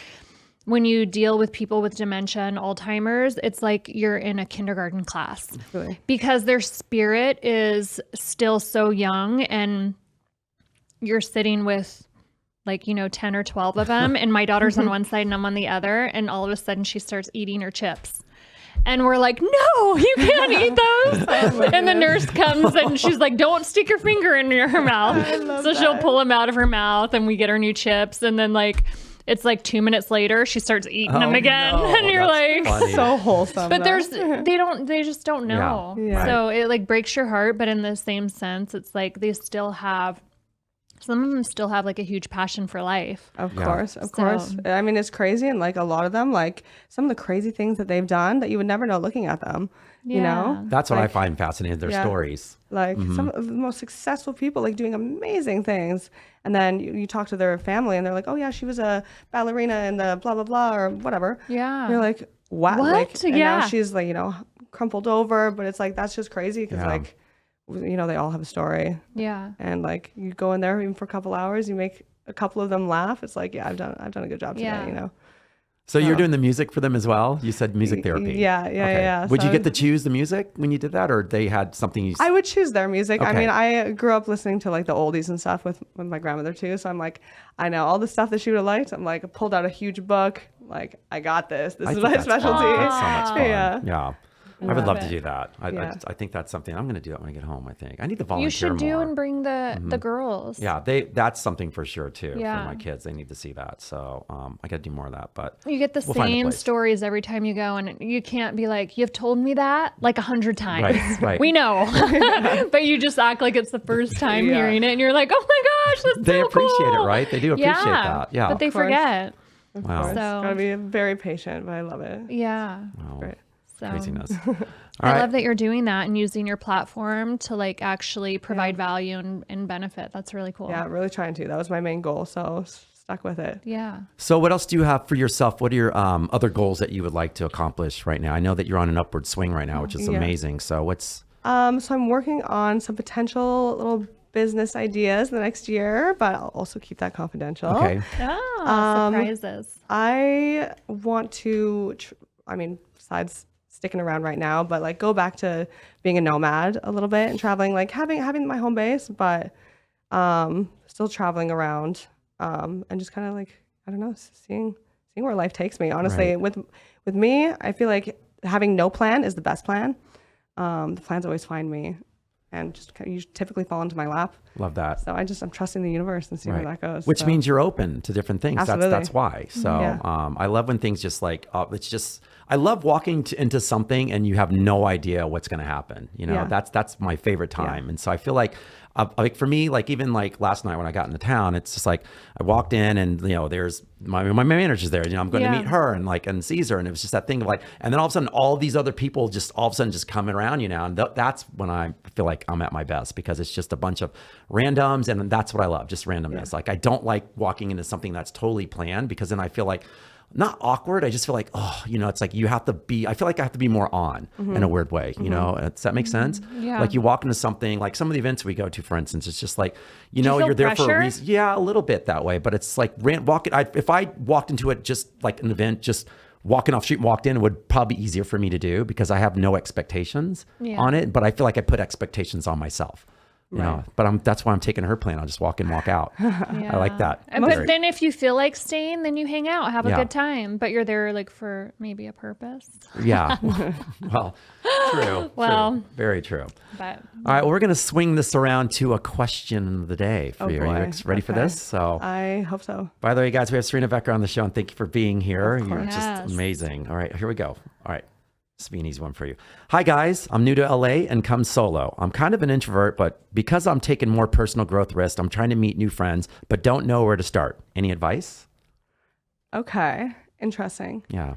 when you deal with people with dementia and Alzheimer's, it's like you're in a kindergarten class because their spirit is still so young and you're sitting with like, 10 or 12 of them. And my daughter's on one side and I'm on the other. And all of a sudden she starts eating her chips. And we're like, no, you can't eat those. And the nurse comes and she's like, don't stick your finger in her mouth. So she'll pull them out of her mouth and we get her new chips. And then like, it's like 2 minutes later, she starts eating them again. no, And you're like, funny. So wholesome. but though. they just don't know. Yeah. So it like breaks your heart. But in the same sense, it's like some of them still have like a huge passion for life. Of Yeah. course. I mean, it's crazy. And like a lot of them, like some of the crazy things that they've done that you would never know looking at them, you know? That's what I find fascinating, their stories. Like some of the most successful people, like doing amazing things. And then you talk to their family and they're like, oh yeah, she was a ballerina in the blah, blah, blah, or whatever. Yeah. And you're like, what? What? Like, and Yeah. now she's like, crumpled over, but it's like, that's just crazy. Cause Yeah. like, they all have a story. Yeah. And like you go in there even for a couple hours, you make a couple of them laugh. It's like, yeah, I've done a good job today, Yeah. So you're doing the music for them as well? You said music therapy. Yeah. Would So you get to choose the music when you did that, or they had something you... I would choose their music. I Okay. mean, I grew up listening to like the oldies and stuff with my grandmother too. So I'm like, I know all the stuff that she would have liked. I'm like, I pulled out a huge book. Like, I got this. This I is think my that's fun. specialty. That's so much fun. Yeah. Yeah. I would love to it. do that. I think that's something I'm going to do that when I get home. I think I need to volunteer You should do more. and bring the girls. Yeah, that's something for sure too. Yeah. For my kids, they need to see that. So I got to do more of that. But You get the we'll find a same place. stories every time you go, and you can't be like, you've told me that like 100 times. Right. We know. But you just act like it's the first time Yeah. hearing it, and you're like, oh my gosh, that's They so appreciate cool. it, right? They do appreciate that. Yeah. But they Of course. forget. Wow. It's So- gotta be very patient, but I love it. Yeah. Great. So Craziness. I love that you're doing that and using your platform to like actually provide value and benefit. That's really cool. Yeah, really trying to. That was my main goal. So stuck with it. Yeah. So what else do you have for yourself? What are your other goals that you would like to accomplish right now? I know that you're on an upward swing right now, which is amazing. So what's... So I'm working on some potential little business ideas the next year, but I'll also keep that confidential. Okay. Oh, surprises. I want to, besides sticking around right now, but like go back to being a nomad a little bit and traveling, like having my home base, but still traveling around and just kind of like, I don't know, seeing where life takes me. Honestly, Right. with me, I feel like having no plan is the best plan. The plans always find me and just you typically fall into my lap. Love that. So I'm trusting the universe and seeing where that goes. Which so. means you're open to different things. Absolutely. That's why. So Yeah. I love when things just like, I love walking into something and you have no idea what's going to happen. Yeah. That's my favorite time. And so I feel like for me, like even like last night when I got into town, it's just like I walked in and there's my manager's there. I'm going to meet her and Caesar, and it was just that thing of like, and then all of a sudden all these other people just all of a sudden just coming around you now, and that's when I feel like I'm at my best, because it's just a bunch of randoms, and that's what I love, just randomness. Like I don't like walking into something that's totally planned, because then I feel like not awkward. I just feel like, it's like I feel like I have to be more on in a weird way, Does that make sense? Yeah. Like you walk into something, like some of the events we go to, for instance, it's just like, you feel you're there for pressure? a reason. Yeah, a little bit that way, but it's like if I walked into it just like an event, just walking off street and walked in, it would probably be easier for me to do because I have no expectations on it, but I feel like I put expectations on myself. But that's why I'm taking her plan. I'll just walk in, walk out. I like that. But then if you feel like staying, then you hang out, have a Yeah. good time, but you're there like for maybe a purpose. Yeah. Well, true. Well. True. Very true. But All right, well, we're going to swing this around to a question of the day for you. Are you boy. ready for Okay. this? So, I hope so. by the way, guys, we have Serena Becker on the show, and thank you for being here. Of You're course. just Yes. amazing. All right, here we go. All right. This will be an easy one for you. Hi, guys. I'm new to LA and come solo. I'm kind of an introvert, but because I'm taking more personal growth risks, I'm trying to meet new friends, but don't know where to start. Any advice? Okay. Interesting. Yeah.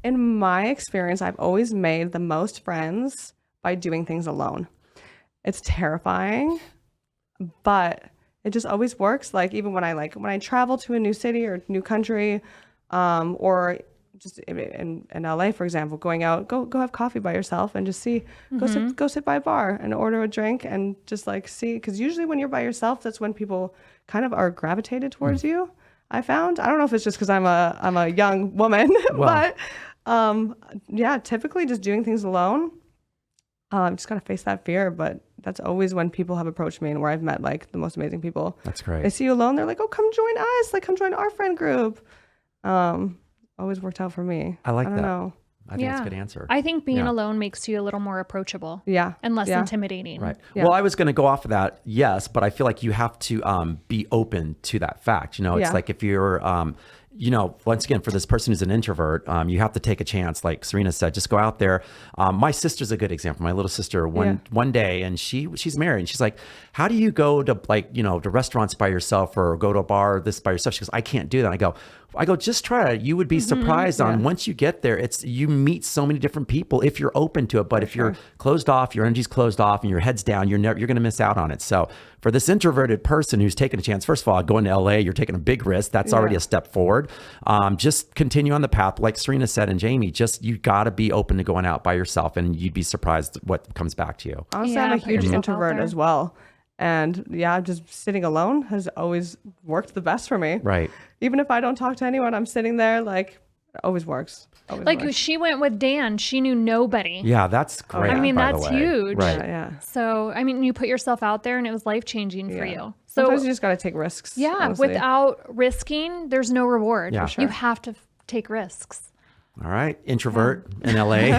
In my experience, I've always made the most friends by doing things alone. It's terrifying, but it just always works. Like even when I travel to a new city or new country, or just in LA, for example, going out, go have coffee by yourself and just see, go sit by a bar and order a drink and just like see, because usually when you're by yourself, that's when people kind of are gravitated towards you. I found. I don't know if it's just because I'm a young woman, but typically just doing things alone. Just gotta face that fear, but that's always when people have approached me and where I've met like the most amazing people. That's great. They see you alone, they're like, "Oh, come join us! Like, come join our friend group." Always worked out for me. I like I don't that. know. I think that's a good answer. I think being Yeah. alone makes you a little more approachable. Yeah. And less Yeah. intimidating. Right. Yeah. Well, I was going to go off of that. Yes. But I feel like you have to be open to that fact. You know, it's Yeah. like if you're, you know, once again, for this person who's an introvert, you have to take a chance. Like Serena said, just go out there. My sister's a good example. My little sister, one day, and she's married, and she's like, how do you go to, like, you know, to restaurants by yourself or go to a bar this by yourself? She goes, I can't do that. I go, just try it. You would be surprised on once you get there. You meet so many different people if you're open to it. But if you're closed off, your energy's closed off, and your head's down, you're going to miss out on it. So for this introverted person who's taking a chance, first of all, going to LA, you're taking a big risk. That's already a step forward. Just continue on the path, like Serena said, and Jamie. You got to be open to going out by yourself, and you'd be surprised what comes back to you. Honestly, Yeah, I'm a put huge yourself out introvert there. as well. And yeah, just sitting alone has always worked the best for me. Right. Even if I don't talk to anyone, I'm sitting there, like, it always works. Always Like works. she went with Dan. She knew nobody. Yeah, that's great. I mean, by the that's way. huge. Right. Yeah. So, I mean, you put yourself out there and it was life-changing for you. So, Sometimes you just got to take risks. yeah, honestly. without risking, there's no reward. Yeah. You have to take risks. All right, introvert in LA.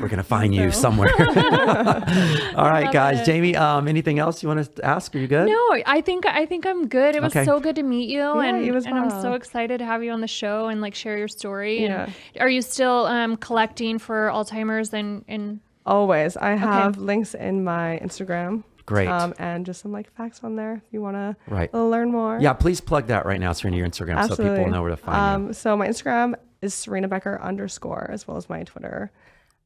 We're gonna find you somewhere. All right, guys. it. Jamie, anything else you want to ask? Are you good? No, I think I'm good. It was Okay. so good to meet you, and you as I'm well. so excited to have you on the show and like share your story. Yeah. And are you still collecting for Alzheimer's and Always. I have links in my Instagram. Great. And just some like facts on there if you want to Right. learn more. Yeah, please plug that right now, Serena, your Instagram, so Absolutely. people know where to find you. So my Instagram is Serena Becker _ as well as my Twitter.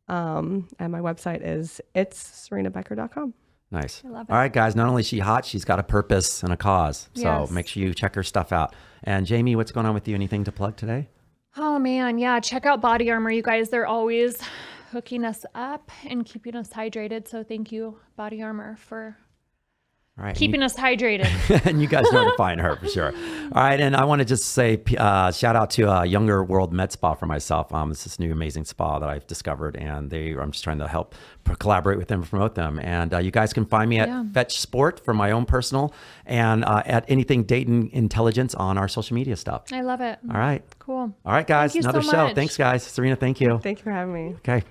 And my website is serenabecker.com. Nice. love it. All right, guys. Not only is she hot, she's got a purpose and a cause. So Yes. make sure you check her stuff out. And Jamie, what's going on with you? Anything to plug today? Oh man, yeah, check out Body Armor, you guys. They're always hooking us up and keeping us hydrated. So thank you, Body Armor, for All right. keeping us hydrated. And you guys know where to find her for sure. All right. And I want to just say shout out to Younger World Med Spa for myself. It's this new amazing spa that I've discovered, and I'm just trying to help collaborate with them and promote them. And you guys can find me at Fetch Sport for my own personal, and at anything Dayton Intelligence on our social media stuff. I love it. All right. Cool. All right, guys. Thank you Another so show. much. Thanks, guys. Serena, thank you. Thank you for having me. Okay.